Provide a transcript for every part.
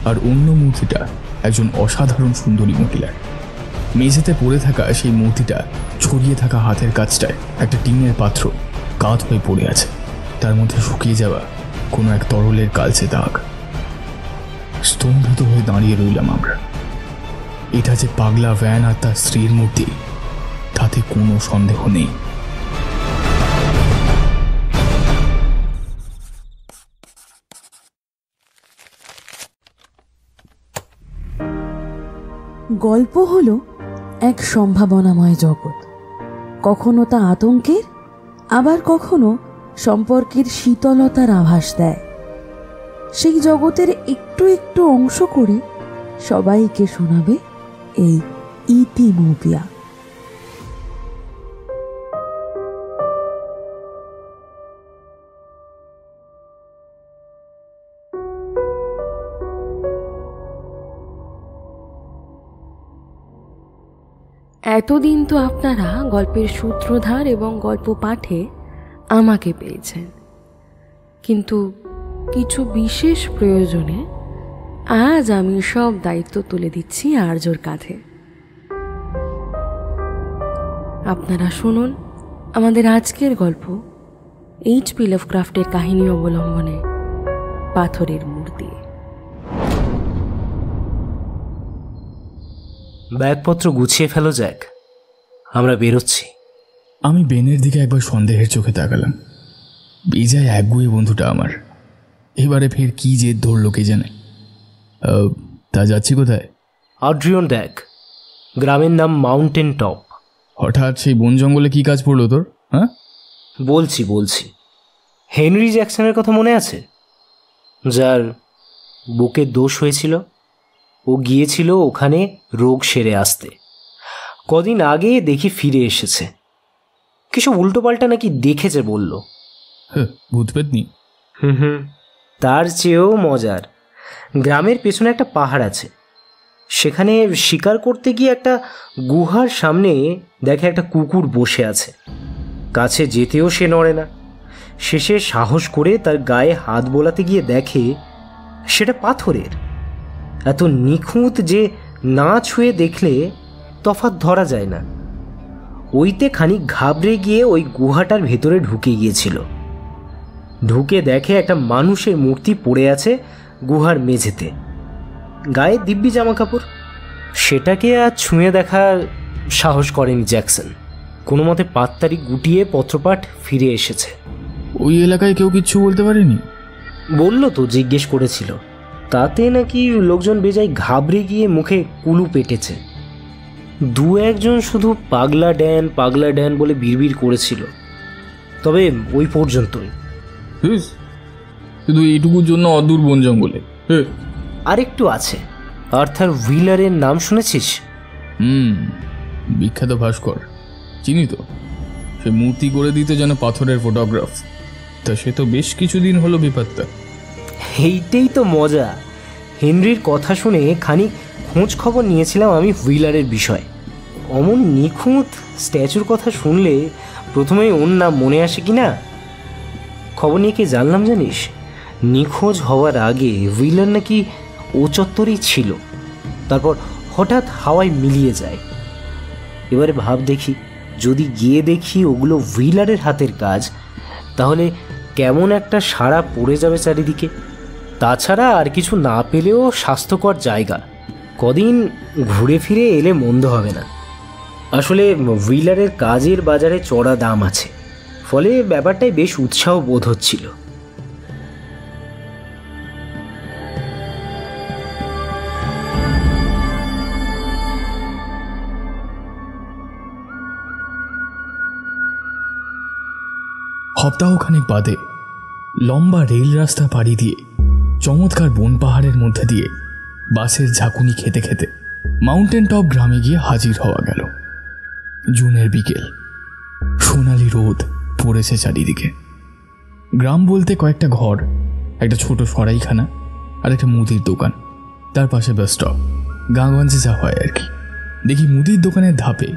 আর অন্য মূর্তিটা একজন অসাধারণ সুন্দরী মহিলার। মেঝেতে পড়ে থাকা সেই মূর্তিটা ছড়িয়ে থাকা হাতের কাজটায় একটা টিনের পাত্র কাত হয়ে পড়ে আছে, তার মধ্যে শুকিয়ে যাওয়া কোনো এক তরলের কালচে দাগ। স্তম্ভিত হয়ে দাঁড়িয়ে রইলাম আমরা। এটা যে পাগলা ভ্যান আর তার স্ত্রীর মূর্তি তাতে কোনো সন্দেহ নেই। গল্প হলো এক সম্ভাবনাময় জগৎ। কখনো তা আতঙ্কের, আবার কখনো সম্পর্কের শীতলতার আভাস দেয়। সেই জগতের একটু একটু অংশ করে সবাইকে শোনাবে এই ইতিমোপিয়া। এতদিন তো আপনারা গল্পের সূত্রধার এবং গল্প পাঠে আমাকে পেয়েছেন, কিন্তু কিছু বিশেষ প্রয়োজনে আজ আমি সব দায়িত্ব তুলে দিচ্ছি আর্যর কাঁধে। আপনারা শুনুন আমাদের আজকের গল্প, এইচ.পি. লাভক্রাফটের কাহিনী অবলম্বনে পাথরের মূর্তি। ব্যাগপত্র গুছিয়ে ফেলো জ্যাক, আমরা বেরোচ্ছি। আমি বেনের দিকে একবার সন্দেহের চোখে তাকালাম। বেজায় একগুঁয়ে বন্ধুটা আমার, এবারে ফের কি জেদ ধরলো কে জানে। তা যাচ্ছি কোথায়? আড্রিয়ন ড্যাক, গ্রামের নাম মাউন্টেন টপ। হঠাৎ সেই বন জঙ্গলে কি কাজ পড়লো তোর? হ্যাঁ বলছি হেনরি জ্যাকসনের কথা মনে আছে, যার বুকের দোষ হয়েছিল? ও গিয়েছিল ওখানে রোগ সেরে আসতে। কদিন আগে দেখি ফিরে এসেছে। কিছু উল্টোপাল্টা নাকি দেখেছে বলল। ভূত পেতনি? তার চেয়েও মজার, গ্রামের পেছনে একটা পাহাড় আছে, সেখানে শিকার করতে গিয়ে একটা গুহার সামনে দেখে একটা কুকুর বসে আছে। কাছে যেতেও সে নড়ে না। শেষে সাহস করে তার গায়ে হাত বোলাতে গিয়ে দেখে সেটা পাথরের। এত নিখুঁত যে না ছুঁয়ে দেখলে তফাৎ ধরা যায় না। ওইতে খানিক ঘাবড়ে গিয়ে ওই গুহাটার ভেতরে ঢুকে গিয়েছিল। ঢুকে দেখে একটা মানুষের মূর্তি পড়ে আছে গুহার মেঝেতে, গায়ে দিব্যি জামা কাপড়। সেটাকে আর ছুঁয়ে দেখার সাহস করেনি জ্যাকসন। কোনো মতে পাততাড়ি গুটিয়ে পত্রপাঠ ফিরে এসেছে। ওই এলাকায় কেউ কিচ্ছু বলতে পারেনি? বলল তো, জিজ্ঞেস করেছিল, তাতে নাকি লোকজন বেজায় ঘাবড়ে গিয়ে মুখে কুলু পেটেছে। দু একজন শুধু পাগলা ড্যান বলে বিড়বিড় করেছিল, তবে ওই পর্যন্তই। শুধু এইটুকুর জন্য অদূর বন জঙ্গলে? আরেকটু আছে, আর্থার হুইলারের নাম শুনেছিস? বিখ্যাত ভাস্কর, চিনি তো। সে মূর্তি করে দিতে যেন পাথরের ফটোগ্রাফ, তা সে তো বেশ কিছুদিন হলো বিপত্তা। এইটাই তো মজা। হেনরির কথা শুনে খানিক খোঁজ খবর নিয়েছিলাম আমি হুইলারের বিষয়। অমন নিখুঁত স্ট্যাচুর কথা শুনলে প্রথমেই ওর নাম মনে আসে কি না? খবর নিয়ে কি জানলাম জানিস, নিখোঁজ হওয়ার আগে হুইলার নাকি ও চত্বরেই ছিল, তারপর হঠাৎ হাওয়ায় মিলিয়ে যায়। এবারে ভাব দেখি, যদি গিয়ে দেখি ওগুলো হুইলারের হাতের কাজ, তাহলে কেমন একটা সাড়া পড়ে যাবে চারিদিকে। তাছাড়া আর কিছু না পেলেও স্বাস্থ্যকর জায়গা, কদিন ঘুরে ফিরে এলে মন্দ হবে না। আসলে হুইলারের কাজের বাজারে চড়া দাম আছে, ফলে ব্যাপারটাই বেশ উৎসাহ বোধ হচ্ছিল। সপ্তাহখানেক বাদে লম্বা রেল রাস্তা পাড়ি দিয়ে চমৎকার বন পাহাড়ের মধ্যে দিয়ে বাসের ঝাঁকুনি খেতে খেতে মাউন্টেন টপ গ্রামে গিয়ে হাজির হওয়া গেল। জুনের বিকেল, সোনালি রোদ পড়েছে চারিদিকে। গ্রাম বলতে কয়েকটা ঘর, একটা ছোট সরাইখানা আর একটা মুদির দোকান, তার পাশে বাস স্টপ। গাঁগঞ্জে যা হয় আর কি। দেখি মুদির দোকানের ধাপে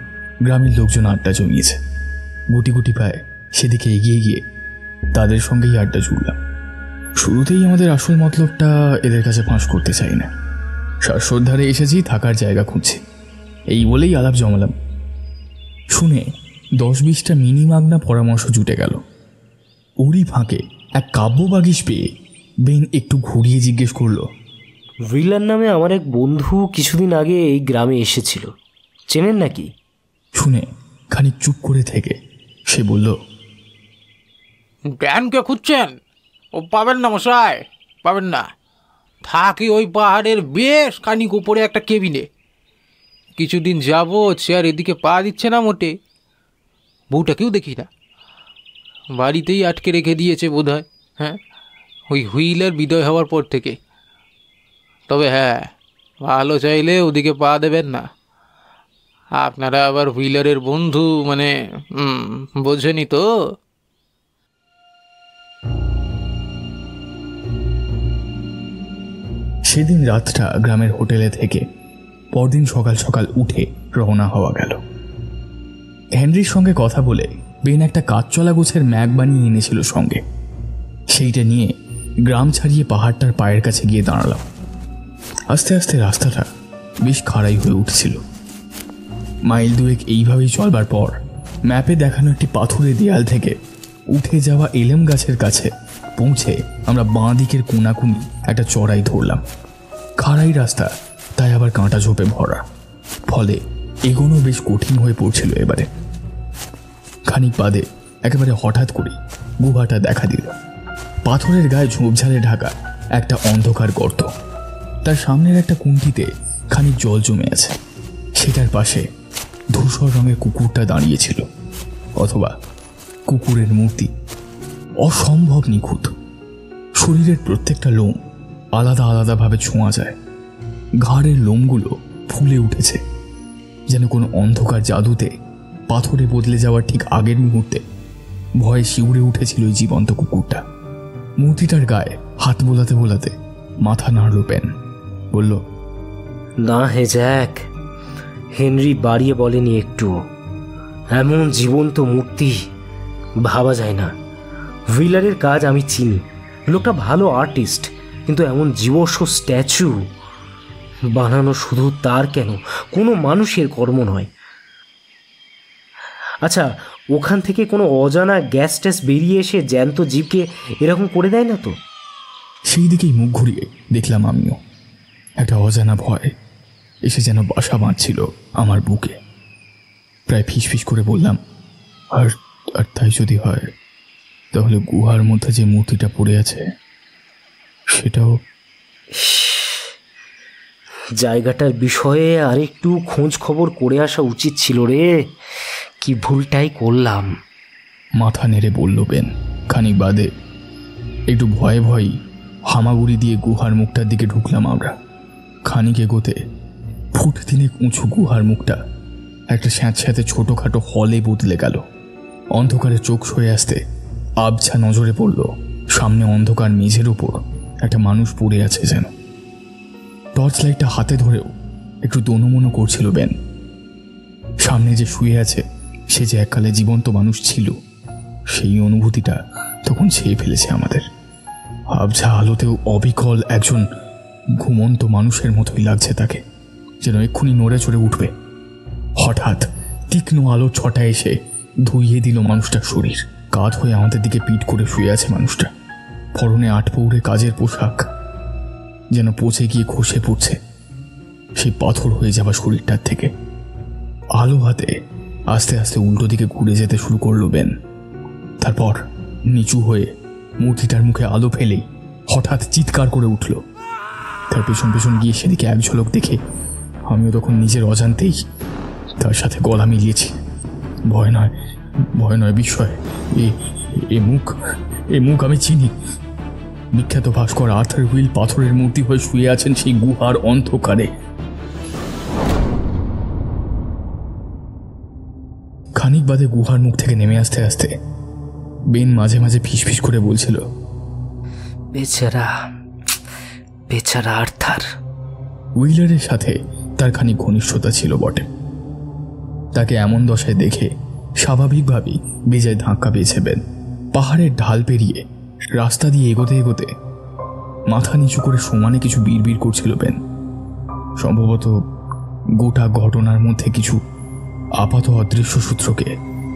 গ্রামের লোকজন আড্ডা জমিয়েছে। গুটি গুটি পায়ে সেদিকে এগিয়ে গিয়ে তাদের সঙ্গেই আড্ডা জুড়লাম। শুরুতেই আমাদের আসল মতলবটা এদের কাছে ফাঁস করতে চাই না। শাশ্বত ধারে এসেছি, থাকার জায়গা খুঁজছি, এই বলেই আলাপ জমালাম। শুনে 10-20টা মিনি মাগনা পরামর্শ জুটে গেল। ওরই ফাঁকে এক কাব্যবাগিস পেয়ে বেন একটু ঘুরিয়ে জিজ্ঞেস করলো, হুইলার নামে আমার এক বন্ধু কিছুদিন আগে এই গ্রামে এসেছিল, চেনেন নাকি? শুনে খানিক চুপ করে থেকে সে বলল, ব্যানকে খুঁজছেন? ও পাবেন না মশাই, পাবেন না। থাকি ওই পাহাড়ের বেশ খানিক উপরে একটা কেবিনে। কিছুদিন যাবো চেয়ার এদিকে পা দিচ্ছে না মোটে। বউটাকেও দেখি না, বাড়িতেই আটকে রেখে দিয়েছে বোধ হয়। হ্যাঁ, ওই হুইলের বিদায় হওয়ার পর থেকে। তবে হ্যাঁ, ভালো চাইলে ওদিকে পা দেবেন না। আপনারা আবার হুইলারের বন্ধু, মানে বোঝেনি তো। সেদিন রাতটা গ্রামের হোটেলে থেকে পরদিন সকাল সকাল উঠে রওনা হওয়া গেল। হেনরির সঙ্গে কথা বলে বেন একটা কাঠচলা গোছের ম্যাগ বানিয়ে এনেছিল সঙ্গে। সেইটা নিয়ে গ্রাম ছাড়িয়ে পাহাড়টার পায়ের কাছে গিয়ে দাঁড়ালাম। আস্তে আস্তে রাস্তাটা বেশ খাড়াই হয়ে উঠছিল। মাইল দুয়েক এইভাবেই চলবার পর ম্যাপে দেখানো একটি পাথুরে দেয়াল থেকে উঠে যাওয়া এলেম গাছের কাছে পৌঁছে আমরা বাঁ দিকের কোনাকুনি একটা চড়াই ধরলাম। খাড়াই রাস্তা, তাই আবার কাঁটা ঝোপে ভরা, ফলে এগোনো বেশ কঠিন হয়ে পড়ছিল। এবারে খানিক বাদে একেবারে হঠাৎ করে গুহাটা দেখা দিল। পাথরের গায়ে ঝোপঝাড়ে ঢাকা একটা অন্ধকার গর্ত, তার সামনের একটা কুণ্ঠিতে খানিক জল জমে আছে। সেটার পাশে ধূসর রঙের কুকুরটা দাঁড়িয়েছিল, অথবা কুকুরের মূর্তি। অসম্ভব নিখুঁত, শরীরের প্রত্যেকটা লোম আলাদা আলাদাভাবে ছোঁয়া যায়। ঘাড়ের লোমগুলো ফুলে উঠেছে, যেন কোনো অন্ধকার জাদুতে পাথরে বদলে যাওয়ার ঠিক আগের মুহূর্তে ভয়ে শিউরে উঠেছিল ওই জীবন্ত কুকুরটা। মূর্তিটার গায়ে হাত বোলাতে বোলাতে মাথা নাড়ল পেন, বলল, না হে জ্যাক, হেনরি বাড়িয়ে বলেনি একটু। এমন জীবন্ত মূর্তি ভাবা যায় না। হুইলারের কাজ আমি চিনি, লোকটা ভালো আর্টিস্ট, কিন্তু এমন জীবস্ব স্ট্যাচু বানানো শুধু তার কেন, কোনো মানুষের কর্ম নয়। আচ্ছা, ওখান থেকে কোনো অজানা গ্যাস ট্যাস বেরিয়ে এসে জ্যান্ত জীবকে এরকম করে দেয় না তো? সেই দিকেই মুখ ঘুরিয়ে দেখলাম আমিও। একটা অজানা ভয় এসে যেন বাসা বাঁধছিল আমার বুকে। প্রায় ফিসফিস করে বললাম, আর আর তাই যদি হয়, তাহলে গুহার মধ্যে যে মূর্তিটা পড়ে আছে সেটাও। জায়গাটার বিষয়ে আরেকটু খোঁজ খবর করে আসা উচিত ছিল রে, কি ভুলটাই করলাম। মাথা নেড়ে বলল বেন। খানিক বাদে একটু ভয়ে ভয়েই হামাগুড়ি দিয়ে গুহার মুখটার দিকে ঢুকলাম আমরা। খানিক এগোতে ফুট 3 উঁচু গুহার মুখটা একটা স্যাঁতস্যাঁতে ছোটোখাটো হলে বদলে গেল। অন্ধকারে চোখ সয়ে আসতে আবছা নজরে পড়ল সামনে অন্ধকার মেঝের উপর একটা মানুষ পড়ে আছে যেন। টর্চ লাইটটা হাতে ধরেও একটু দোনমনো করছিল বেন। সামনে যে শুয়ে আছে সে যে এককালে জীবন্ত মানুষ ছিল, সেই অনুভূতিটা তখন ছেয়ে ফেলেছে আমাদের। আবছা আলোতেও অবিকল একজন ঘুমন্ত মানুষের মতোই লাগছে তাকে, যেন এক্ষুনি নড়ে চড়ে উঠবে। হঠাৎ তীক্ষ্ণ আলো ছটা এসে ধুইয়ে দিল মানুষটার শরীর। কাত হয়ে আমাদের দিকে পিঠ করে শুয়ে আছে মানুষটা। পরনে 8 পৌরে কাজের পোশাক, যেন পচে গিয়ে খসে পড়ছে সেই পাথর হয়ে যাওয়া শরীরটার থেকে। আলো হাতে আস্তে আস্তে উল্টো দিকে ঘুরে যেতে শুরু করলো বেন। তারপর নিচু হয়ে মূর্তিটার মুখে আলো ফেলেই হঠাৎ চিৎকার করে উঠল। তার পেছন পেছন গিয়ে সেদিকে এক ঝলক দেখে আমিও তখন নিজের অজান্তেই তার সাথে গলা মিলিয়েছি। ভয় নয়, ভয় নয়, বিস্ময়। এ মুখ আমি চিনি। বিখ্যাত ভাস্কর আর্থার হুইল পাথরের মূর্তি হয়ে শুয়ে আছেন সেই গুহার অন্ধকারে। খানিক বাদে গুহার মুখ থেকে নেমে আসতে আসতে বেন মাঝে মাঝে ফিসফিস করে বলছিল, বেচারা বেচারা আর্থার। হুইলারের সাথে তার খানিক ঘনিষ্ঠতা ছিল বটে। তাকে এমন দশায় দেখে স্বাভাবিকভাবেই বেজায় ধাক্কা পেয়েছে বেন। পাহাড়ের ঢাল পেরিয়ে রাস্তা দিয়ে এগোতে এগোতে মাথা নিচু করে সমানে কিছু বিড়বিড় করছিল বেন। সম্ভবত গোটা ঘটনার মধ্যে কিছু আপাত অদৃশ্য সূত্রকে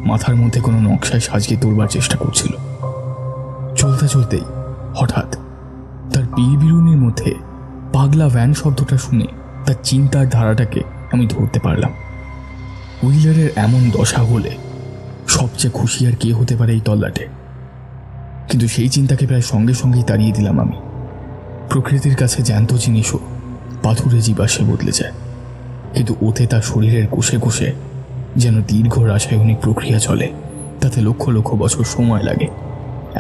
মাথার মধ্যে কোনো নকশায় সাজিয়ে তোলবার চেষ্টা করছিল। চলতে চলতেই হঠাৎ তার বিড়বিড়ুনির মধ্যে পাগলা ভ্যান শব্দটা শুনে তার চিন্তার ধারাটাকে আমি ধরতে পারলাম। হুইলারের এমন দশা হলে সবচেয়ে খুশি আর কে হতে পারে এই তল্লাটে? কিন্তু সেই চিন্তাকে প্রায় সঙ্গে সঙ্গেই তাড়িয়ে দিলাম আমি। প্রকৃতির কাছে জ্যান্ত জিনিসও পাথুরে জীবাশ্মে বদলে যায়, কিন্তু ওতে তার শরীরের কোষে কোষে যেন দীর্ঘ রাসায়নিক প্রক্রিয়া চলে, তাতে লক্ষ লক্ষ বছর সময় লাগে।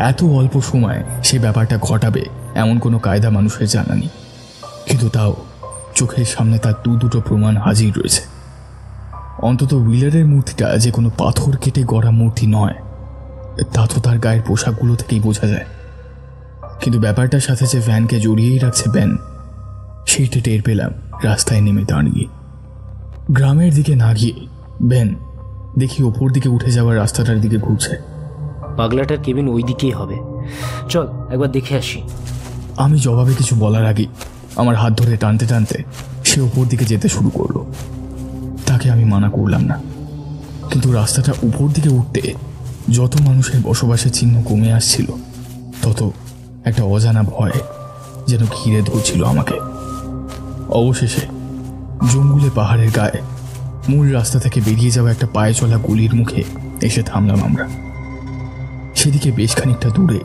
এত অল্প সময়ে সে ব্যাপারটা ঘটাবে এমন কোনো কায়দা মানুষের জানা নেই, কিন্তু তাও চোখের সামনে তার দুটো প্রমাণ হাজির রয়েছে। অন্তত হুইলারের মূর্তিটা যে কোনো পাথর কেটে গড়া মূর্তি নয়, তা তো তার গায়ের পোশাকগুলো থেকেই বোঝা যায়। কিন্তু ব্যাপারটার সাথে যে ভ্যানকে জড়িয়েই রাখছে বেন, সেইটা টের পেলাম রাস্তায় নেমে দাঁড়িয়ে। গ্রামের দিকে না গিয়ে বেন দেখি ওপর দিকে উঠে যাওয়ার রাস্তাটার দিকে ঘুরছে। পাগলাটার কেবিন ওই দিকেই হবে, চল একবার দেখে আসি। আমি জবাবে কিছু বলার আগে আমার হাত ধরে টানতে টানতে সে ওপর দিকে যেতে শুরু করলো। তাকে আমি মানা করলাম না, কিন্তু রাস্তাটা উপর দিকে উঠতে যত মানুষের বসবাসের চিহ্ন কমে আসছিল, তত একটা অজানা ভয় যেন ঘিরে ধরছিল আমাকে। অবশেষে জঙ্গলে পাহাড়ের গায়ে মূল রাস্তা থেকে বেরিয়ে যাওয়া একটা পায়ে চলা গলির মুখে এসে থামলাম আমরা। সেদিকে বেশ খানিকটা দূরে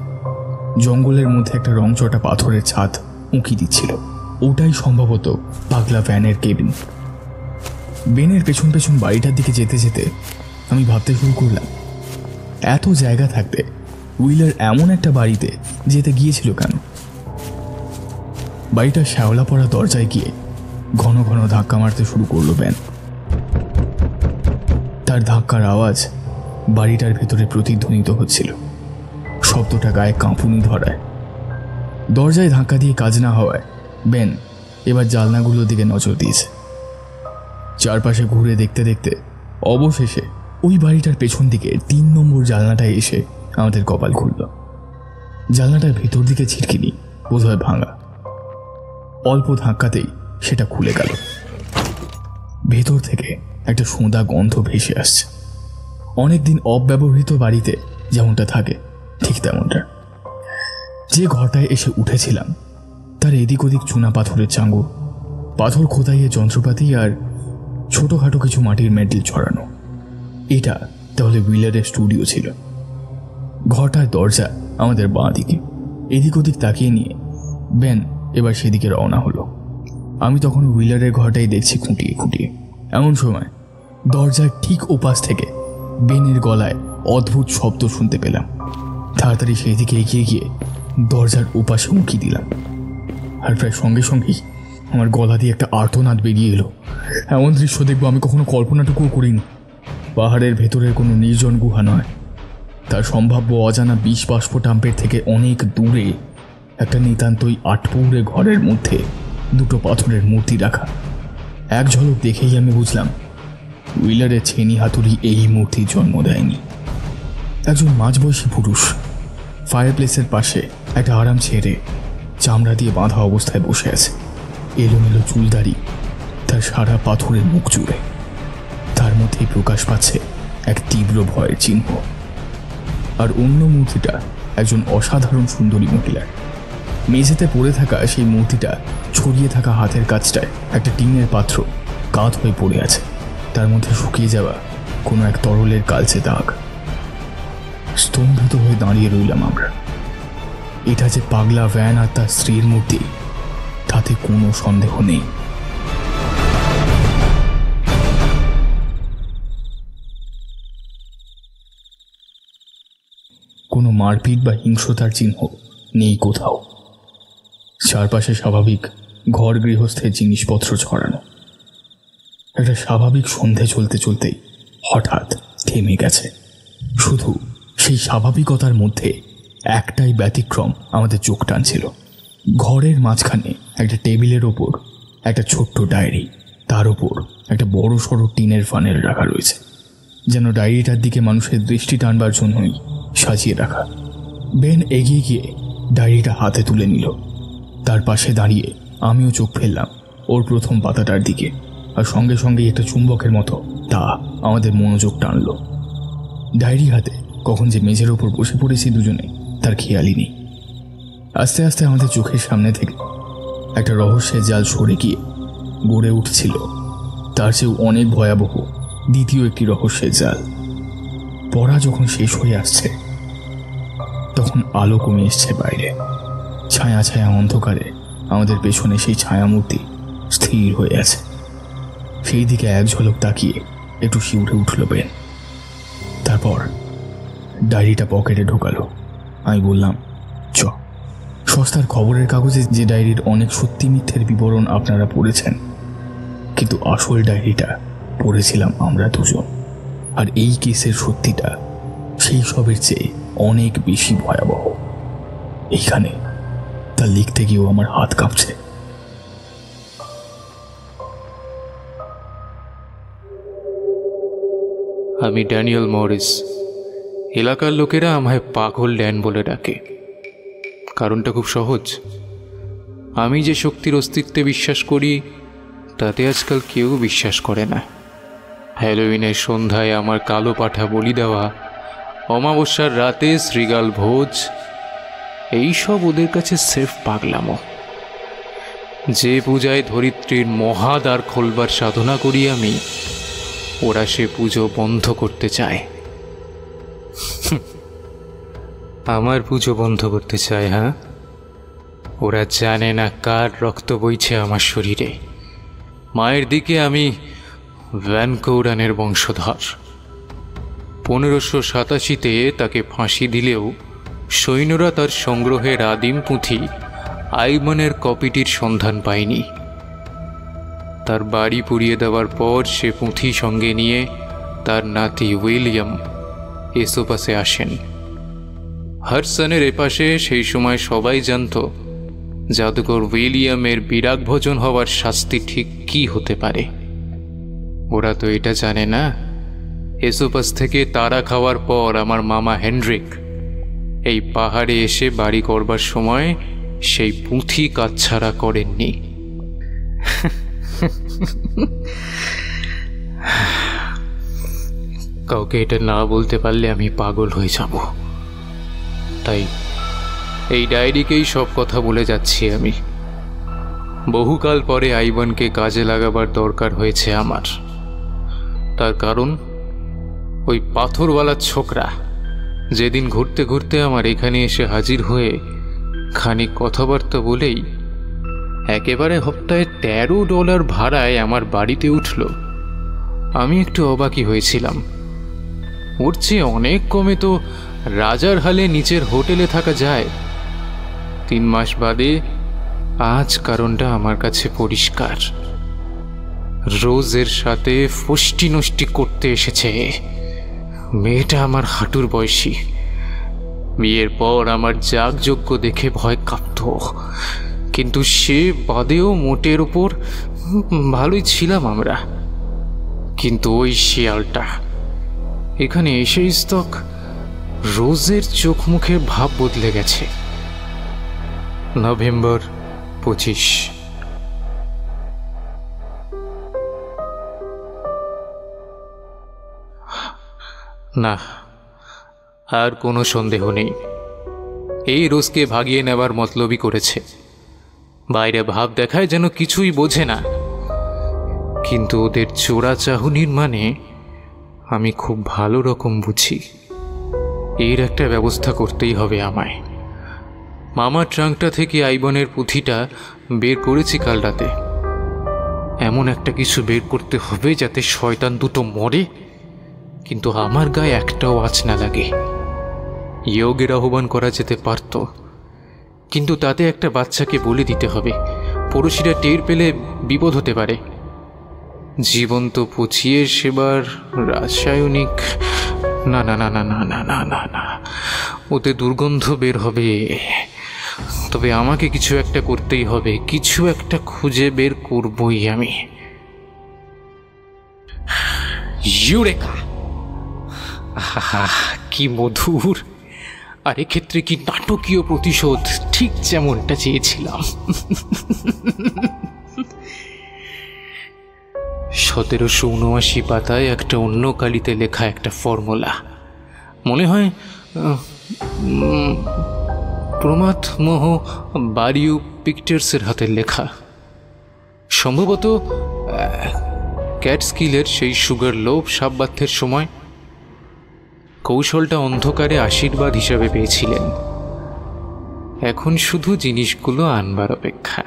জঙ্গলের মধ্যে একটা রংচটা পাথরের ছাদ উঁকি দিচ্ছিল। ওটাই সম্ভবত পাগলা ভ্যানের কেবিন। বেনের পেছন পেছন বাড়িটার দিকে যেতে যেতে আমি ভাবতে শুরু করলাম, এত জায়গা থাকতে হুইলার এমন একটা বাড়িতে যেতে গিয়েছিল কেন? বাড়িটার শ্যাওলা পড়া দরজায় গিয়ে ঘন ঘন ধাক্কা মারতে শুরু করলো বেন। তার ধাক্কার আওয়াজ বাড়িটার ভেতরে প্রতিধ্বনিত হচ্ছিল। শব্দটা গায়ে কাঁপুনি ধরায়। দরজায় ধাক্কা দিয়ে কাজ না হওয়ায় বেন এবার জানলাগুলোর দিকে নজর দিয়েছে। চারপাশে ঘুরে দেখতে দেখতে অবশেষে ওই বাড়িটার পেছন দিকে 3 নম্বর জানলাটায় এসে আমাদের কপাল খুলল। জানলাটার ভেতর দিকে ছিটকিনি বোধহয় ভাঙা। অল্প ধাক্কাতেই সেটা খুলে গেল। ভেতর থেকে একটা সোঁদা গন্ধ ভেসে আসছে। অনেকদিন অব্যবহৃত বাড়িতে যেমনটা থাকে ঠিক তেমনটা। যে ঘরটায় এসে উঠেছিলাম তার এদিক ওদিক চুনা পাথরের চাঙ্গুর, পাথর খোদাইয়ের যন্ত্রপাতি আর ছোটখাটো কিছু মাটির মেডেল ছড়ানো। এটা তাহলে হুইলারের স্টুডিও ছিল। ঘরটার দরজা আমাদের বাঁ দিকে। এদিক ওদিক তাকিয়ে নিয়ে বেন এবার সেদিকে রওনা হলো। আমি তখন হুইলারের ঘরটাই দেখছি খুঁটিয়ে খুঁটিয়ে। এমন সময় দরজার ঠিক ওপাশ থেকে বেনের গলায় অদ্ভুত শব্দ শুনতে পেলাম। তাড়াতাড়ি সেই দিকে এগিয়ে গিয়ে দরজার ওপাশে উঁকি দিলাম, আর প্রায় সঙ্গে সঙ্গেই আমার গলা দিয়ে একটা আর্তনাদ বেরিয়ে এলো। এমন দৃশ্য দেখবো আমি কখনো কল্পনাটুকুও করিনি। পাহাড়ের ভেতরের কোনো নির্জন গুহা নয়, তার সম্ভাব্য অজানা 20 বাষ্পটাম্পের থেকে অনেক দূরে একটা নিতান্তই আটপৌরে ঘরের মধ্যে 2 পাথরের মূর্তি রাখা। এক ঝলক দেখেই আমি বুঝলাম হুইলারের ছেনি হাতুড়ি এই মূর্তির জন্ম দেয়নি। একজন মাঝবয়সী পুরুষ ফায়ারপ্লেসের পাশে একটা আরাম ছেড়ে চামড়া দিয়ে বাঁধা অবস্থায় বসে আছে। এলোমেলো চুলদারি তার সারা পাথরের মুখ জুড়ে। তার মধ্যেই প্রকাশ পাচ্ছে এক তীব্র ভয়ের চিহ্ন। আর অন্য মূর্তিটা একজন অসাধারণ সুন্দরী মহিলার। মেঝেতে পড়ে থাকা সেই মূর্তিটা ছড়িয়ে থাকা হাতের কাছটায় একটা টিনের পাত্র কাত হয়ে পড়ে আছে। তার মধ্যে শুকিয়ে যাওয়া কোনো এক তরলের কালচে দাগ। স্তম্ভিত হয়ে দাঁড়িয়ে রইলাম আমরা। এটা যে পাগলা ভ্যান আর তার স্ত্রীর মূর্তি তাতে কোনো সন্দেহ নেই। কোনো মারপিট বা হিংস্রতার চিহ্ন নেই কোথাও। চারপাশে স্বাভাবিক ঘর গৃহস্থের জিনিসপত্র ছড়ানো। একটা স্বাভাবিক সন্ধে চলতে চলতেই হঠাৎ থেমে গেছে। শুধু সেই স্বাভাবিকতার মধ্যে একটাই ব্যতিক্রম আমাদের চোখ টানছিল। ঘরের মাঝখানে একটা টেবিলের ওপর একটা ছোট্ট ডায়েরি, তার ওপর একটা বড় সড়ো টিনের ফানেল রাখা রয়েছে, যেন ডায়েরিটার দিকে মানুষের দৃষ্টি টানবার জন্যই সাজিয়ে রাখা। বেন এগিয়ে গিয়ে ডায়েরিটা হাতে তুলে নিল। তার পাশে দাঁড়িয়ে আমিও চোখ ফেললাম ওর প্রথম পাতাটার দিকে, আর সঙ্গে সঙ্গেই একটা চুম্বকের মতো তা আমাদের মনোযোগ টানল। ডায়েরি হাতে কখন যে মেঝের ওপর বসে পড়েছি দুজনে তার খেয়ালই নেই। আস্তে আস্তে আমাদের চোখের সামনে থেকে একটা রহস্যের জাল সরে গিয়ে গড়ে উঠছিল তার চেয়েও অনেক ভয়াবহ দ্বিতীয় একটি রহস্যের জাল। পড়া যখন শেষ হয়ে আসছে তখন আলো কমে এসছে বাইরে। ছায়া ছায়া অন্ধকারে আমাদের পেছনে সেই ছায়ামূর্তি স্থির হয়ে আছে। সেই দিকে এক ঝলক তাকিয়ে একটু শিউরে উঠল বেন। তারপর ডায়েরিটা পকেটে ঢোকালো। আমি বললাম, সস্তার খবরের কাগজে যে ডায়েরির অনেক সত্যি মিথ্যের বিবরণ আপনারা পড়েছেন, কিন্তু আসল ডায়েরিটা পড়েছিলাম আমরা দুজন। আর এই কেসের সত্যিটা সেই সবের চেয়ে অনেক বেশি ভয়াবহ। এইখানে তা লিখতে গিয়েও আমার হাত কাঁপছে। আমি ড্যানিয়েল মরিস। এলাকার লোকেরা আমায় পাগল ড্যান বলে ডাকে। কারণটা খুব সহজ। আমি যে শক্তির অস্তিত্বে বিশ্বাস করি তাতে আজকাল কেউ বিশ্বাস করে না। হ্যালোউইনের সন্ধ্যায় আমার কালো পাঠা বলি দেওয়া, অমাবস্যার রাতে শ্রীগাল ভোজ, এইসব ওদের কাছে সেফ পাগলামো। যে পূজায় ধরিত্রীর মহাদ্বার খোলবার সাধনা করি আমি, ওরা সে পুজো বন্ধ করতে চায়। আমার পুজো বন্ধ করতে চায়? হ্যাঁ, ওরা জানে না কার রক্ত বইছে আমার শরীরে। মায়ের দিকে আমি ভ্যানকৌরানের বংশধর। 1587-তে তাকে ফাঁসি দিলেও সৈন্যরা তার সংগ্রহের আদিম পুঁথি আইবনের কপিটির সন্ধান পায়নি। তার বাড়ি পুড়িয়ে দেওয়ার পর সে পুঁথি সঙ্গে নিয়ে তার নাতি উইলিয়াম এসোপাসে আসেন। হাডসনের এপাশে সেই সময় সবাই জানত জাদুকর উইলিয়ামের বিরাগ ভোজন হওয়ার শাস্তি ঠিক কি হতে পারে। ওরা তো এটা জানে না, এসোপাস থেকে তারা খাওয়ার পর আমার মামা হেনরিক এই পাহাড়ে এসে বাড়ি করবার সময় সেই পুঁথি কাছছাড়া করেননি। কাউকে এটা না বলতে পারলে আমি পাগল হয়ে যাব। তাই এই ডায়েরিকেই সব কথা বলে যাচ্ছি আমি। বহুকাল পরে আইবনকে কাজে লাগাবার দরকার হয়েছে আমার। তার কারণ ওই পাথরওয়ালা ছোকরা যেদিন ঘুরতে ঘুরতে আমার এখানে এসে হাজির হয়ে খানিক কথাবার্তা বলেই একেবারে হপ্তায় $13 ভাড়ায় আমার বাড়িতে উঠল। আমি একটু অবাকই হয়েছিলাম। ওর চেয়ে অনেক কমে তো রাজার হালে নিচের হোটেলে থাকা যায়। 3 মাস বাদে আজ কারণটা আমার কাছে পরিষ্কার। রোজের সাথে ফষ্টি নষ্টি করতে এসেছে। মেয়েটা আমার হাঁটুর বয়সী। বিয়ের পর আমার যাগযজ্ঞ দেখে ভয় কাঁপত, কিন্তু সে বাদেও মোটের ওপর ভালোই ছিলাম আমরা। কিন্তু ওই শিয়ালটা এখানে এসেই স্তক রোজের চোখ মুখের ভাব বদলে গেছে। নভেম্বর 25। না, আর কোনো সন্দেহ নেই, এই রোজকে ভাগিয়ে নেবার মতলবই করেছে। বাইরে ভাব দেখায় যেন কিছুই বোঝে না, কিন্তু ওদের চোরা চাহনির মানে আমি খুব ভালো রকম বুঝি। এর একটা ব্যবস্থা করতেই হবে আমায়। মামার ট্রাঙ্কটা থেকে আইবনের পুঁথিটা বের করেছি কাল রাতে। এমন একটা কিছু বের করতে হবে যাতে শয়তান দুটো মরে, কিন্তু আমার গায়ে একটাও আঁচ না লাগে। ইয়োগের আহ্বান করা যেতে পারত, কিন্তু তাতে একটা বাচ্চাকে বলে দিতে হবে। পড়োশিরা টের পেলে বিপদ হতে পারে। জীবন্ত পচিয়ে সেবার রাসায়নিক, না না না না না না না না না, ওতে দুর্গন্ধ বের হবে। তবে আমাকে কিছু একটা করতেই হবে, কিছু একটা খুঁজে বের করবই আমি। ইউরেকা! কি মধুর! আর এক্ষেত্রে কি নাটকীয় প্রতিশোধ! ঠিক যেমনটা চেয়েছিলাম। 1779 পাতায় একটা অন্য কালিতে লেখা একটা ফর্মুলা, মনে হয় প্রমাদ মোহ বারিউ পিকচার্সের হাতের লেখা। সম্ভবত ক্যাটস্কিলের সেই সুগার লোভ সাব্বাথের সময় কৌশলটা অন্ধকারে আশীর্বাদ হিসাবে পেয়েছিলেন। এখন শুধু জিনিসগুলো আনবার অপেক্ষা।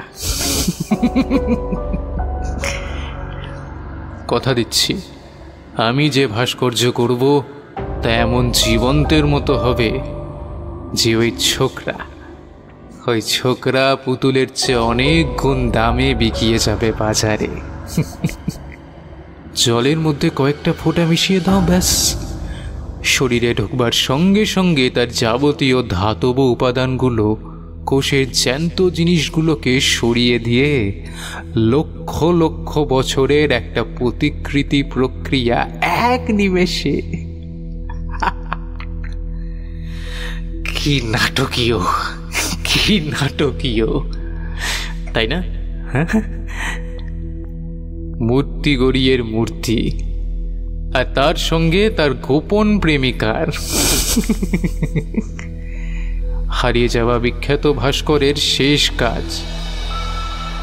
কথা দিচ্ছি, আমি যে ভাস্কর্য করব তা এমন জীবন্তের মতো হবে যে ওই ছোকরা পুতুলের চেয়ে অনেক গুণ দামে বিকিয়ে যাবে বাজারে। জলের মধ্যে কয়েকটা ফোঁটা মিশিয়ে দাও, ব্যাস। শরীরে ঢোকবার সঙ্গে সঙ্গে তার যাবতীয় ধাতব উপাদানগুলো কোষের জ্যান্ত জিনিসগুলোকে সরিয়ে দিয়ে লক্ষ লক্ষ বছরের একটা প্রতিকৃতি প্রক্রিয়া এক নিমেষে। কি নাটকীয়, কি নাটকীয়, তাই না? মূর্তি গড়িয়ের মূর্তি, আর তার সঙ্গে তার গোপন প্রেমিকার। হারিয়ে যাওয়া বিখ্যাত ভাস্করের শেষ কাজ,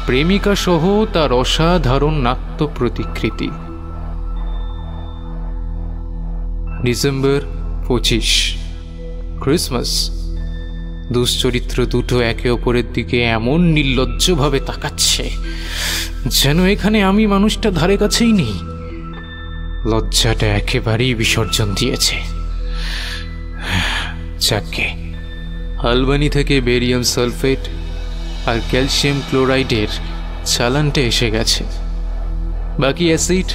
প্রেমিকা সহ তার অসাধারণ নাট্য প্রতিকৃতি। December 25, Christmas. দুশ্চরিত্র দুটো একে অপরের দিকে এমন নির্লজ্জভাবে তাকাচ্ছে যেন এখানে আমি মানুষটা ধারে কাছেই নেই। লজ্জাটা একেবারেই বিসর্জন দিয়েছে। যাকে আলবানি থেকে বেরিয়াম সালফেট আর ক্যালসিয়াম ক্লোরাইডের চালানটা এসে গেছে। বাকি অ্যাসিড,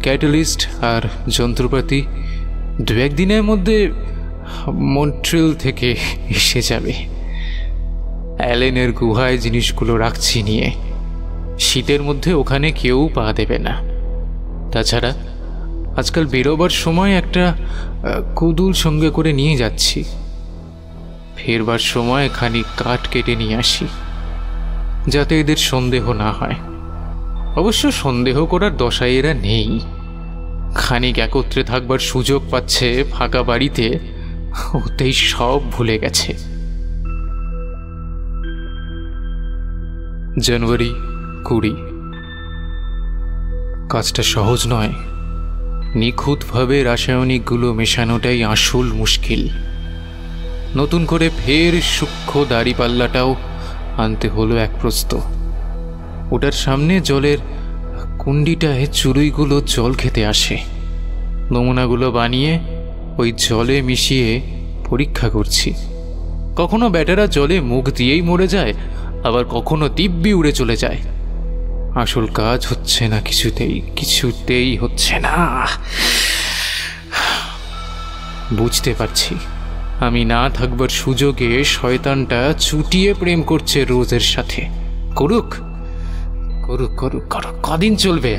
ক্যাটালিস্ট আর যন্ত্রপাতি 2-1 দিনের মধ্যে মন্ট্রিল থেকে এসে যাবে। অ্যালেনের গুহায় জিনিসগুলো রাখছি নিয়ে, শীতের মধ্যে ওখানে কেউ পা দেবে না। তাছাড়া আজকাল বেরোবার সময় একটা কুদুল সঙ্গে করে নিয়ে যাচ্ছি। ফেরবার সময় খানিক কাঠ কেটে নিয়ে আসি, যাতে এদের সন্দেহ না হয়। অবশ্য সন্দেহ করার দশায় এরা নেই। খানিক একত্রে থাকবার সুযোগ পাচ্ছে ফাঁকা বাড়িতে, ওতেই সব ভুলে গেছে। জানুয়ারি 20। কাজটা সহজ নয়। নিখুঁতভাবে রাসায়নিকগুলো মেশানোটাই আসল মুশকিল। নতুন করে ফের সূক্ষ্ম দাড়িপাল্লাটাও আনতে হলো এক প্রস্ত। ওটার সামনে জলের কুন্ডিটায় চুরুইগুলো জল খেতে আসে। নমুনাগুলো বানিয়ে ওই জলে মিশিয়ে পরীক্ষা করছি। কখনো ব্যাটারা জলে মুখ দিয়েই মরে যায়, আবার কখনো দিব্যি উড়ে চলে যায়। আসল কাজ হচ্ছে না, কিছুতেই হচ্ছে না। বুঝতে পারছি আমি না থাকবার সুযোগে শয়তানটা চুটিয়ে প্রেম করছে রোজের সাথে। করুক করুক করুক করুক, কদিন চলবে?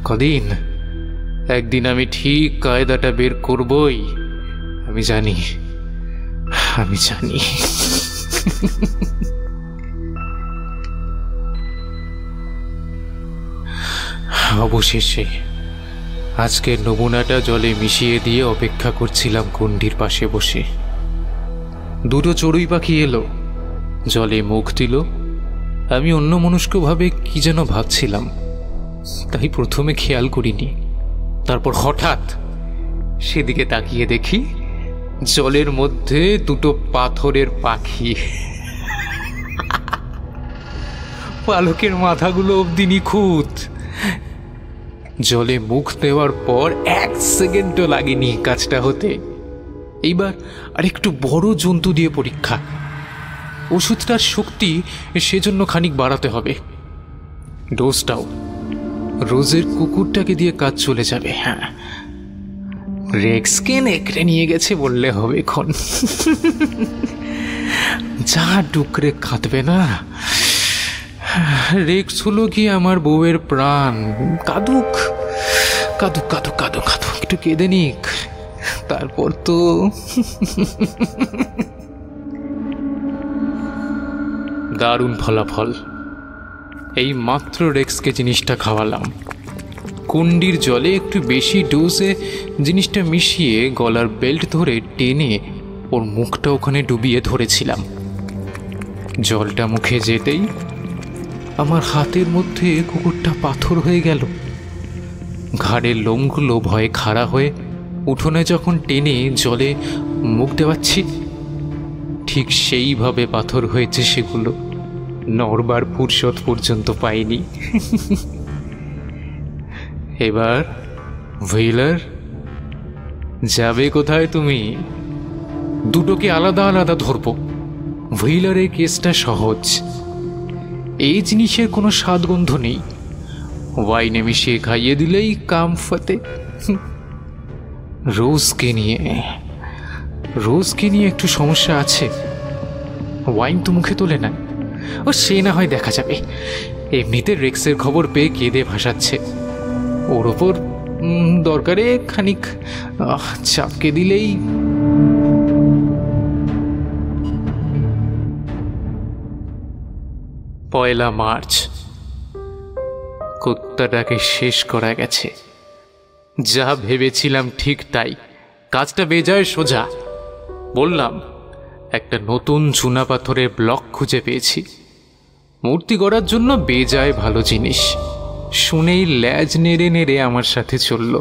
কদিন? একদিন আমি ঠিক কায়দাটা বের করবই। আমি জানি। অবশেষে আজকের নমুনাটা জলে মিশিয়ে দিয়ে অপেক্ষা করছিলাম কুণ্ডির পাশে বসে। 2 চড়ুই পাখি এলো, জলে মুখ দিল। আমি অন্যমনস্কভাবে কি যেন ভাবছিলাম, তাই প্রথমে খেয়াল করিনি। তারপর হঠাৎ সেদিকে তাকিয়ে দেখি জলের মধ্যে 2 পাথরের পাখি। পালকের মাথাগুলো অবধি নিখুঁত। জলে মুখ দেওয়ার পর 1 সেকেন্ডও লাগেনি কাজটা হতে। এইবার আরেকটু বড় জন্তু দিয়ে পরীক্ষা। ওষুধটার শক্তি সেজন্য খানিক বাড়াতে হবে। ডোজটাও রোজের কুকুরটাকে দিয়ে কাজ চলে যাবে। রেক্সকে নেকড়ে নিয়ে গেছে বললে হবে এখন। যা ডুকরে কাঁদবে না। রেক্স হলো কি আমার বউয়ের প্রাণ। কাঁদুক কাঁদুক কাঁদুক কাঁদুক কাঁদুক, একটু কেঁদে নিক, তারপর তো। দারুণ ফলাফল। এই মাত্র রেক্সকে জিনিসটা খাওয়ালাম। কুন্ডির জলে একটু বেশি ডোজে জিনিসটা মিশিয়ে গলার বেল্ট ধরে টেনে ওর মুখটা ওখানে ডুবিয়ে ধরেছিলাম। জলটা মুখে যেতেই আমার হাতের মধ্যে কুকুরটা পাথর হয়ে গেল। ঘাড়ের লোমগুলো ভয়ে খাড়া হয়ে উঠোনে যখন টেনে জলে মুখ দেওয়াচ্ছি, ঠিক সেইভাবে পাথর হয়েছে সেগুলো। নড়বার ফুরসত পর্যন্ত পাইনি। এবার হুইলার, যাবে কোথায় তুমি? দুটোকে আলাদা আলাদা ধরবো। হুইলারের কেসটা সহজ, এই জিনিসের কোনো স্বাদগন্ধ নেই, ওয়াইনে মিশিয়ে খাইয়ে দিলেই কাম ফতে। রোজকে নিয়ে একটু সমস্যা আছে। ওয়াইন তো মুখে তোলে না, ও সে না হয় দেখা যাবে। এমনিতে রেক্সের খবর পেয়ে কেঁদে ভাসাচ্ছে। ওর ওপর দরকারে খানিক চাপকে দিলেই। পয়লা মার্চ। কুত্তাটাকে শেষ করা গেছে। যা ভেবেছিলাম ঠিক তাই, কাজটা বেজায় সোজা। বললাম, একটা নতুন চুনা পাথরের ব্লক খুঁজে পেয়েছি। মূর্তি গড়ার জন্য বেজায় ভালো জিনিস। শুনেই ল্যাজ নেড়ে নেড়ে আমার সাথে চলল।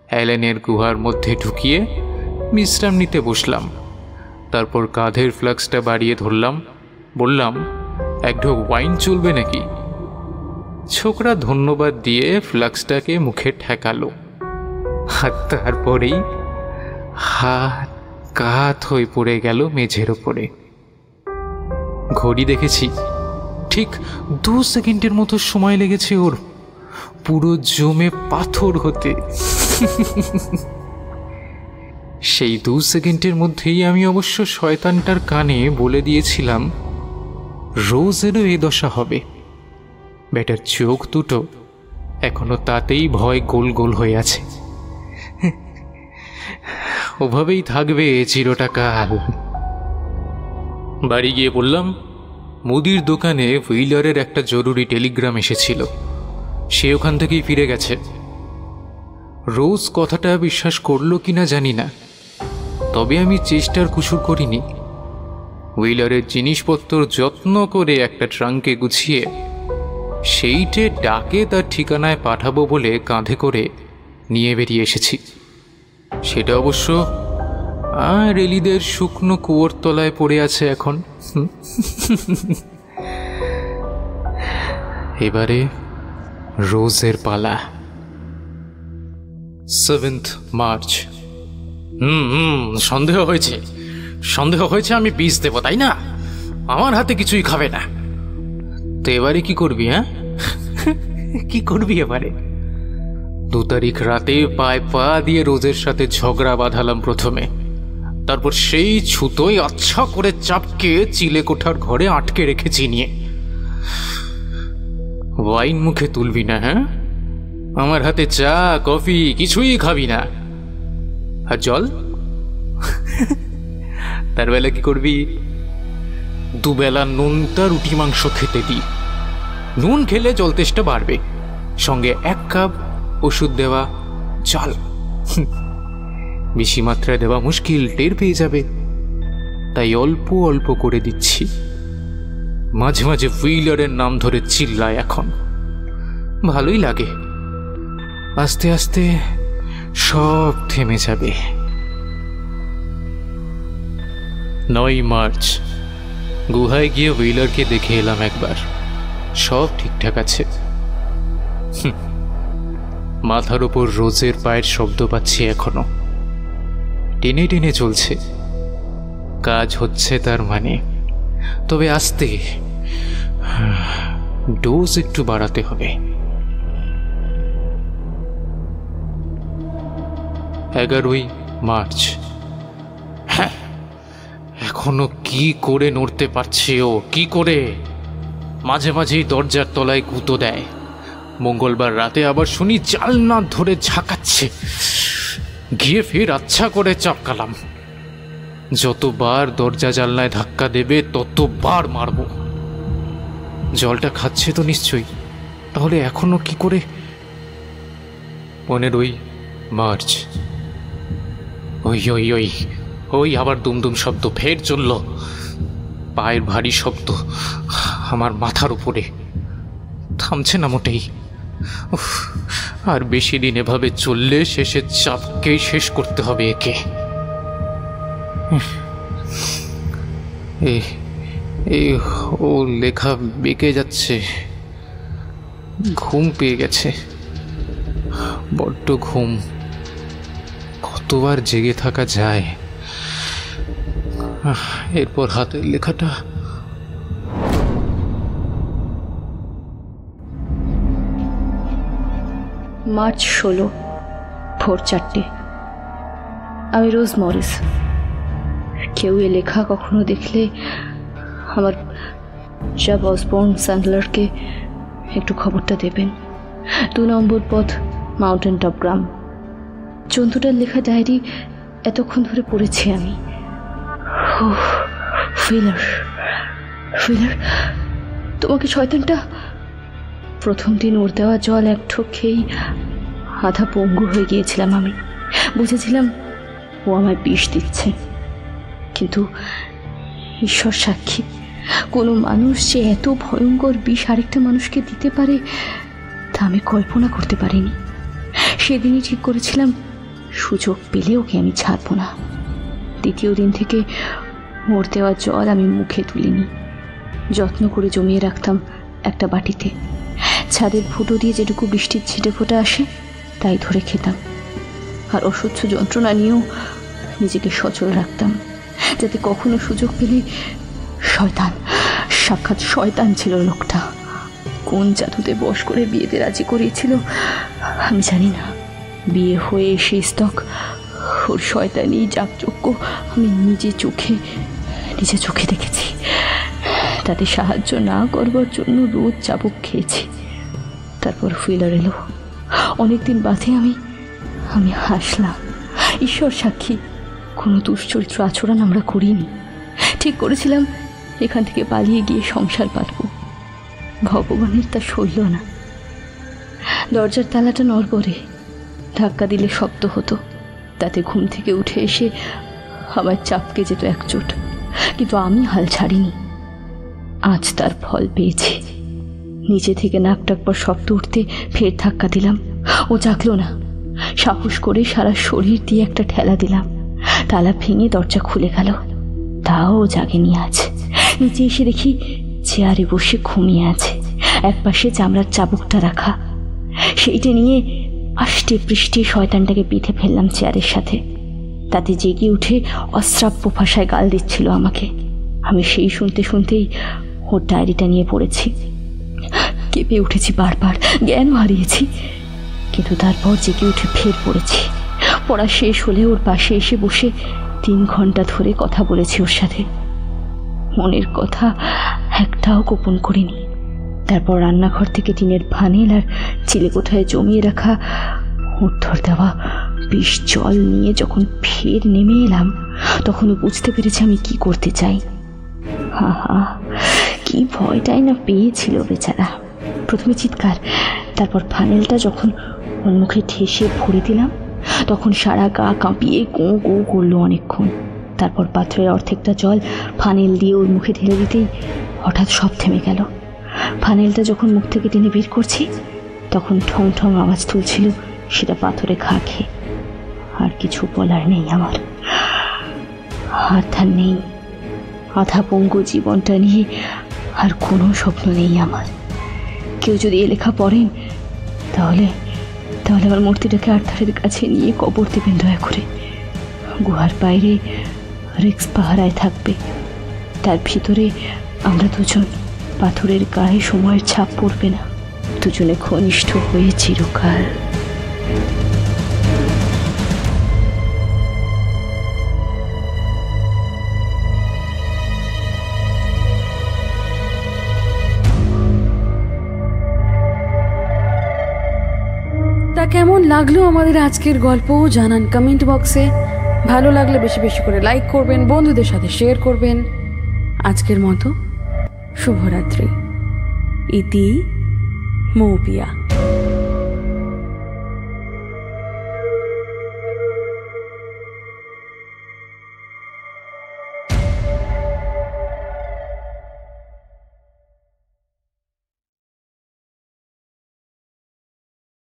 অ্যালেনের গুহার মধ্যে ঢুকিয়ে বিশ্রাম নিতে বসলাম। তারপর কাঁধের ফ্লাক্সটা বাড়িয়ে ধরলাম। বললাম, এক ঢোক ওয়াইন চলবে নাকি? ছোকরা ধন্যবাদ দিয়ে ফ্লাক্সটাকে মুখে ঠেকালো। আর তারপরেই হাত কাত হয়ে পড়ে গেল মেঝের ওপরে। ঘড়ি দেখেছি, ঠিক 2 সেকেন্ডের মতো সময় লেগেছে ওর পুরো জমে পাথর হতে। সেই 2 সেকেন্ডের মধ্যেই আমি অবশ্য শয়তানটার কানে বলে দিয়েছিলাম রোজেরও এ দশা হবে। বেটার চোখ দুটো এখনো তাতেই ভয় গোল গোল হয়ে আছে। ওভাবেই থাকবে চিরটা কাল। বাড়ি গিয়ে বললাম, মুদির দোকানে হুইলারের একটা জরুরি টেলিগ্রাম এসেছিল। সে ওখান থেকেই ফিরে গেছে। রোজ কথাটা বিশ্বাস করলো কিনা জানি না, তবে আমি চেষ্টার কুসুর করিনি। হুইলারের জিনিসপত্র যত্ন করে একটা ট্রাঙ্কে গুছিয়ে সেইটে ডাকে তার ঠিকানায় পাঠাবো বলে কাঁধে করে নিয়ে বেরিয়ে এসেছি। সেটা অবশ্য রেলিদের শুকনো কুয়োর তলায় পড়ে আছে এখন। এবারে রোজের পালা। 7th March. সন্দেহ হয়েছে আমি বিষ দেব, তাই না? আমার হাতে কিছুই খাবে না। তো এবারে কি করবি? কি করবি এবারে? 2 তারিখ রাতে পায়ে পা দিয়ে রোজের সাথে ঝগড়া বাঁধালাম প্রথমে। তারপর সেই ছুতোয় আচ্ছা করে চাপকে চিলে কোঠার ঘরে আটকে রেখেছি নিয়ে। ওয়াইন মুখে তুলবি না, হ্যাঁ? আমার হাতে চা কফি কিছুই খাবি না। আর জল? তার বেলা কি করবি? 2 বেলা নুনটা রুটি মাংস খেতে দিই। নুন খেলে জল তেষ্টা বাড়বে, সঙ্গে 1 কাপ ওষুধ দেওয়া জল। বেশি মাত্রায় দেওয়া মুশকিল, টের পেয়ে যাবে। তাই অল্প অল্প করে দিচ্ছি। মাঝে মাঝে হুইলারের নাম ধরে চিল্লায় এখন। ভালোই লাগে। আস্তে আস্তে সব থেমে যাবে। 9 মার্চ। গুহায় গিয়ে হুইলারকে দেখে এলাম একবার। সব ঠিকঠাক আছে। মাথার ওপর রোজের পায়ের শব্দ পাচ্ছি এখনো। টেনে টেনে চলছে, কাজ হচ্ছে তার মানে। তবে আস্তে, ডোজ একটু বাড়াতে হবে। 11 মার্চ। এখনো কি করে নড়তে পারছে ও? কি করে? মাঝে মাঝেই দরজার তলায় গুঁতো দেয়। মঙ্গলবার রাতে আবার শুনি জানলা ধরে ঝাঁকাচ্ছে। গিয়ে ফের আচ্ছা করে চাপকালাম। যতবার দরজা জানলায় ধাক্কা দেবে ততবার মারব। জলটা খাচ্ছে তো নিশ্চয়ই, তাহলে এখনো কি করে? 15ই মার্চ। ওই ওই ওই ওই আবার দুমদুম শব্দ ফের চলল, পায়ের ভারী শব্দ আমার মাথার উপরে, থামছে না মোটেই। উফ, আর বেশি দিন এভাবে চললে শেষের চাপকেই শেষ করতে হবে একে। এই ও লেখা বেঁকে যাচ্ছে, ঘুম পেয়ে গেছে, বড্ড ঘুম। কতবার জেগে থাকা যায়। এরপর হাতের লেখাটা মার্চ 16, ভোর 4টে। আমি রোজ মরিস। কেউ এ লেখা কখনো দেখলে আমার জাব অসবর্ন স্যান্ডলারকে একটু খবরটা দেবেন। 2 নম্বর পথ, মাউন্টেন টপ গ্রাম। জন্তুটার লেখা ডায়েরি এতক্ষণ ধরে পড়েছি আমি। ফিলার, ফিলার, তোমাকে শয়তানটা। প্রথম দিন ওর দেওয়া জল এক ঠোক খেয়েই আধা পঙ্গু হয়ে গিয়েছিলাম আমি। বুঝেছিলাম ও আমায় বিষ দিচ্ছে, কিন্তু ঈশ্বর সাক্ষী, কোনো মানুষ যে এত ভয়ঙ্কর বিষ আরেকটা মানুষকে দিতে পারে তা আমি কল্পনা করতে পারিনি। সেদিনই ঠিক করেছিলাম সুযোগ পেলে ওকে আমি ছাড়ব না। দ্বিতীয় দিন থেকে ওর দেওয়া জল আমি মুখে তুলিনি, যত্ন করে জমিয়ে রাখতাম একটা বাটিতে। ছাদের ফুটো দিয়ে যেটুকু বৃষ্টির ছিটে ফোঁটা আসে তাই ধরে খেতাম। আর অসহ্য যন্ত্রণা নিয়েও নিজেকে সচল রাখতাম, যাতে কখনো সুযোগ পেলে শয়তান, সাক্ষাৎ শয়তান ছিল লোকটা। কোন জাদুতে বশ করে বিয়েতে রাজি করিয়েছিল আমি জানি না। বিয়ে হয়ে সেই স্তক ওর শয়তানি যাগযজ্ঞ আমি নিজে চোখে দেখেছি। তাতে সাহায্য না করবার জন্য রোজ চাবুক খেয়েছি। তারপর ফিলার এলো। অনেকদিন বাদে আমি হাসলাম। ঈশ্বর সাক্ষী, কোনো দুশ্চরিত্র আচরণ আমরা করিনি। ঠিক করেছিলাম এখান থেকে পালিয়ে গিয়ে সংসার পাতব। ভগবানের তা সইল না। দরজার তালাটা নড়বড়ে, ধাক্কা দিলে শব্দ হতো। তাতে ঘুম থেকে উঠে এসে আমার চাপকে যেত একচোট, কিন্তু আমি হাল ছাড়িনি। আজ তার ফল পেয়েছি। নিচে থেকে নাক ডাকবার শব্দ উঠতে ফের ধাক্কা দিলাম। ও জাগলো না। সাহস করে সারা শরীর দিয়ে একটা ঠেলা দিলাম। তালা ভেঙে দরজা খুলে গেল। তাও জাগেনি আজ। নিচে এসে দেখি চেয়ারে বসে ঘুমিয়ে আছে, একপাশে চামড়ার চাবুকটা রাখা। সেইটা নিয়ে আষ্টে পৃষ্ঠে শয়তানটাকে পিঠে ফেললাম চেয়ারের সাথে। তাতে জেগে উঠে অশ্রাব্য ভাষায় গাল দিচ্ছিল আমাকে। আমি সেই শুনতেই ওর ডায়েরিটা নিয়ে পড়েছি। কেঁপে উঠেছি, বারবার জ্ঞানও হারিয়েছি, কিন্তু তারপর জেগে উঠে ফের পড়েছি। পড়া শেষ হলে ওর পাশে এসে বসে 3 ঘন্টা ধরে কথা বলেছি ওর সাথে। মনের কথা একটাও গোপন করিনি। তারপর রান্নাঘর থেকে টিনের ফানেল আর চিলেকোঠায় জমিয়ে রাখা উত্তর দেওয়া বিষ জল নিয়ে যখন ফের নেমে এলাম, তখনও বুঝতে পেরেছি আমি কি করতে চাই। কি ভয়টাই না পেয়েছিল বেচারা। প্রথমে চিৎকার, তারপর ফানেলটা যখন ওর মুখে ঠেসে ভরে দিলাম, তখন সারা গা কাঁপিয়ে গোঁ গোঁ করলো অনেকক্ষণ। তারপর পাত্রের অর্ধেকটা জল ফানেল দিয়ে ওর মুখে ঢেলে দিতেই হঠাৎ সব থেমে গেল। ফানেলটা যখন মুখ থেকে টেনে বের করছি, তখন ঠং ঠং আওয়াজ তুলছিল সেটা পাথরে ঘা খেয়ে। আর কিছু বলার নেই আমার, আর ধার নেই। আধা পঙ্গু জীবনটা নিয়ে আর কোনো স্বপ্ন নেই আমার। কেউ যদি এ লেখা পড়েন তাহলে আমার মূর্তিটাকে আর্থারের কাছে নিয়ে কবর দেবেন দয়া করে। গুহার বাইরে রিক্স পাহারায় থাকবে, তার ভিতরে আমরা দুজন। পাথরের গায়ে সময়ের ছাপ পড়বে না, দুজনে ঘনিষ্ঠ হয়ে চিরকাল। তা কেমন লাগলো আমাদের আজকের গল্প জানান কমেন্ট বক্সে। ভালো লাগলে বেশি বেশি করে লাইক করবেন, বন্ধুদের সাথে শেয়ার করবেন। আজকের মতো শুভরাত্রি। ইতি মৌপিয়া।